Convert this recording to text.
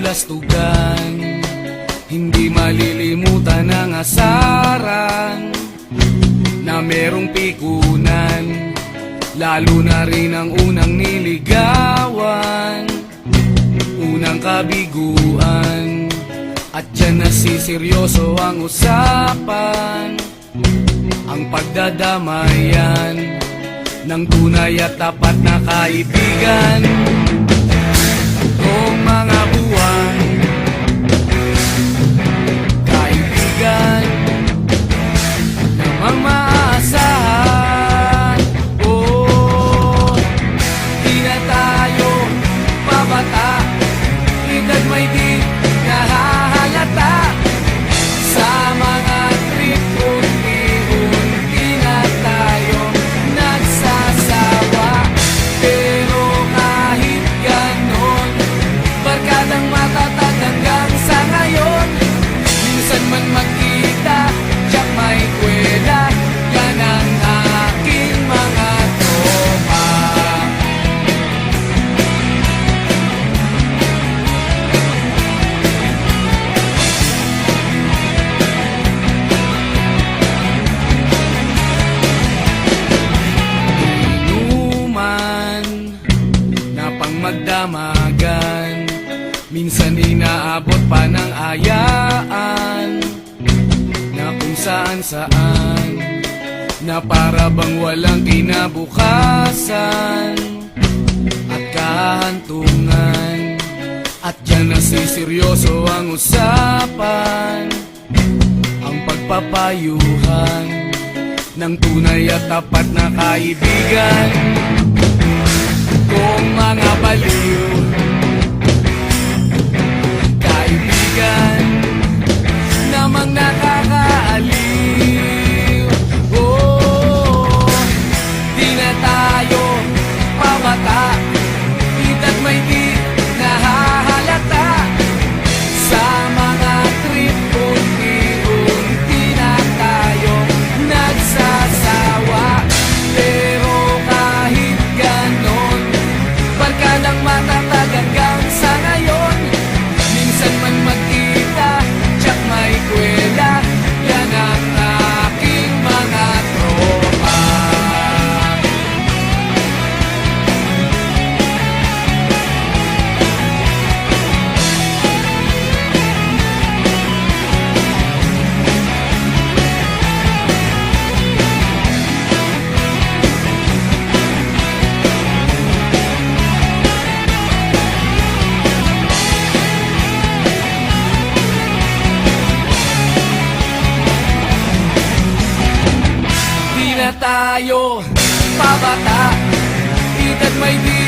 kabalastugan, hindi malilimutan ang asaran na merong pikunan, lalo na rin ang unang niligawan, unang kabiguan. At dyan nasiseryoso ang usapan, ang pagdadamayan ng tunay at tapat na kaibigan. Kung mga buwan, kaibigan namang maaasahan. Oh, di na tayo babata, edad may di nahahalata. Sa mga trip unti-unti na tayo nagsasawa. Pero kahit ganon, barkadang matatag hanggang sa ngayon. Minsan man magkita, tiyak may kwela, yan ang aking mga tropa. Inuman na pang magdamagan, minsan inaabot pa ng ayaan, na kung saan-saan, na para bang walang kinabukasan at kahantungan. At dyan nasiseryoso ang usapan, ang pagpapayuhan ng tunay at tapat na kaibigan. Kung mga baliw, kaibigan namang nakakaaliw. Oh, di na tayo pabata, edad may di nahahalata. Sa mga trip unti-unti na tayo nagsasawa. Pero kahit ganon, barkadang matatag hanggang sa ngayon. Minsan man magkita, tiyak may kwela, yan ang aking mga tropa. Di na tayo pabata, edad may di